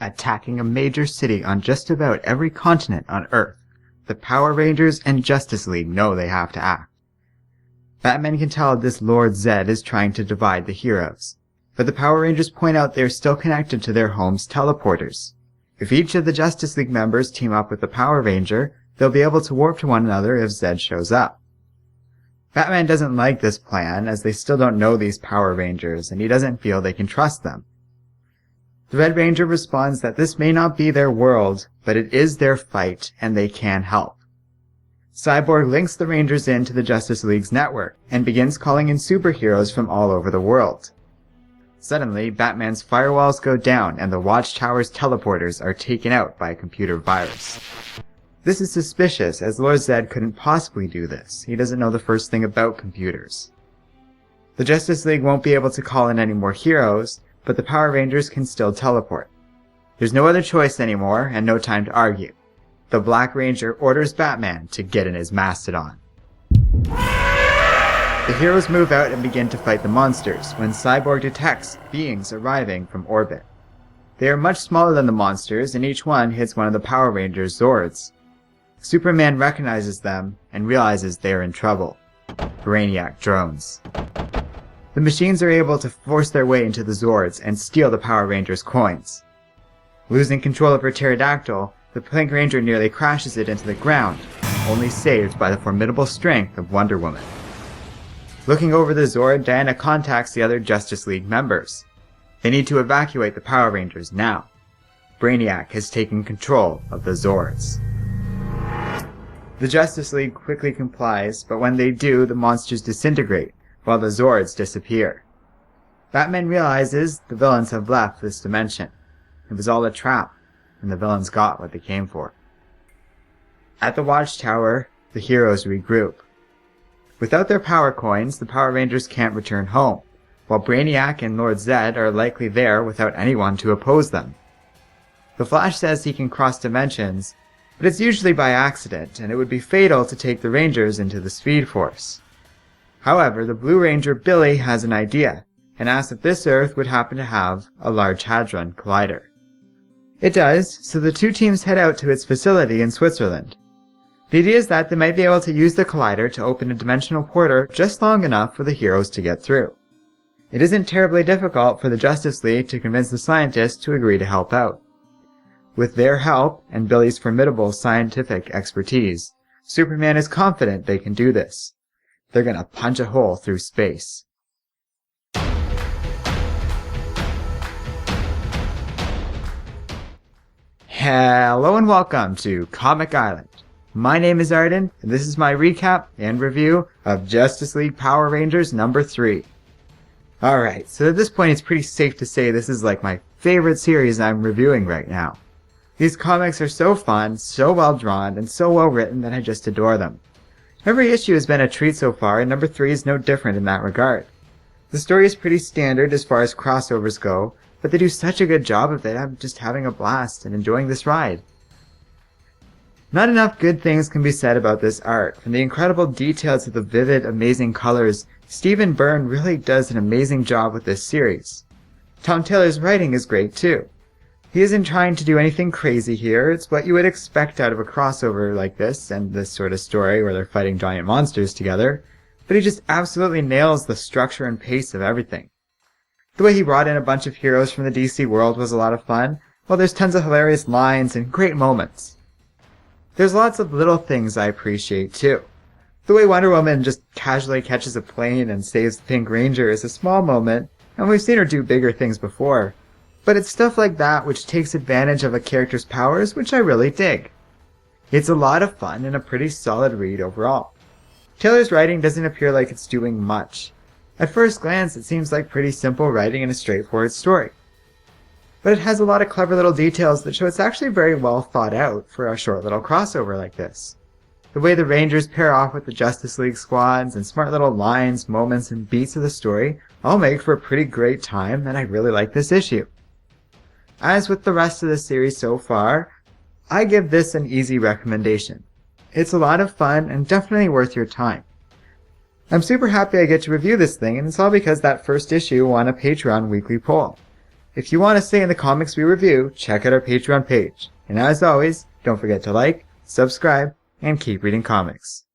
attacking a major city on just about every continent on Earth. The Power Rangers and Justice League know they have to act. Batman can tell this Lord Zed is trying to divide the heroes, but the Power Rangers point out they are still connected to their home's teleporters. If each of the Justice League members team up with the Power Ranger, they'll be able to warp to one another if Zed shows up. Batman doesn't like this plan, as they still don't know these Power Rangers, and he doesn't feel they can trust them. The Red Ranger responds that this may not be their world, but it is their fight, and they can help. Cyborg links the Rangers into the Justice League's network, and begins calling in superheroes from all over the world. Suddenly, Batman's firewalls go down, and the Watchtower's teleporters are taken out by a computer virus. This is suspicious, as Lord Zed couldn't possibly do this. He doesn't know the first thing about computers. The Justice League won't be able to call in any more heroes, but the Power Rangers can still teleport. There's no other choice anymore, and no time to argue. The Black Ranger orders Batman to get in his Mastodon. The heroes move out and begin to fight the monsters, when Cyborg detects beings arriving from orbit. They are much smaller than the monsters, and each one hits one of the Power Rangers' Zords. Superman recognizes them and realizes they are in trouble. Brainiac drones. The machines are able to force their way into the Zords and steal the Power Rangers' coins. Losing control of her pterodactyl, the Pink Ranger nearly crashes it into the ground, only saved by the formidable strength of Wonder Woman. Looking over the Zord, Diana contacts the other Justice League members. They need to evacuate the Power Rangers now. Brainiac has taken control of the Zords. The Justice League quickly complies, but when they do, the monsters disintegrate, while the Zords disappear. Batman realizes the villains have left this dimension. It was all a trap, and the villains got what they came for. At the Watchtower, the heroes regroup. Without their power coins, the Power Rangers can't return home, while Brainiac and Lord Zed are likely there without anyone to oppose them. The Flash says he can cross dimensions, but it's usually by accident, and it would be fatal to take the Rangers into the Speed Force. However, the Blue Ranger Billy has an idea, and asks if this Earth would happen to have a Large Hadron Collider. It does, so the two teams head out to its facility in Switzerland. The idea is that they might be able to use the collider to open a dimensional portal just long enough for the heroes to get through. It isn't terribly difficult for the Justice League to convince the scientists to agree to help out. With their help, and Billy's formidable scientific expertise, Superman is confident they can do this. They're gonna punch a hole through space. Hello and welcome to Comic Island. My name is Arden, and this is my recap and review of Justice League Power Rangers number 3. Alright, so at this point it's pretty safe to say this is like my favorite series I'm reviewing right now. These comics are so fun, so well drawn, and so well written that I just adore them. Every issue has been a treat so far, and number 3 is no different in that regard. The story is pretty standard as far as crossovers go, but they do such a good job of it. I'm just having a blast and enjoying this ride. Not enough good things can be said about this art. From the incredible details to the vivid, amazing colors, Stephen Byrne really does an amazing job with this series. Tom Taylor's writing is great too. He isn't trying to do anything crazy here. It's what you would expect out of a crossover like this and this sort of story where they're fighting giant monsters together, but he just absolutely nails the structure and pace of everything. The way he brought in a bunch of heroes from the DC world was a lot of fun, while there's tons of hilarious lines and great moments. There's lots of little things I appreciate too. The way Wonder Woman just casually catches a plane and saves the Pink Ranger is a small moment, and we've seen her do bigger things before. But it's stuff like that which takes advantage of a character's powers, which I really dig. It's a lot of fun and a pretty solid read overall. Taylor's writing doesn't appear like it's doing much. At first glance, it seems like pretty simple writing and a straightforward story. But it has a lot of clever little details that show it's actually very well thought out for a short little crossover like this. The way the Rangers pair off with the Justice League squads and smart little lines, moments, and beats of the story all make for a pretty great time, and I really like this issue. As with the rest of the series so far, I give this an easy recommendation. It's a lot of fun and definitely worth your time. I'm super happy I get to review this thing, and it's all because that first issue won a Patreon weekly poll. If you want to stay in the comics we review, check out our Patreon page. And as always, don't forget to like, subscribe, and keep reading comics.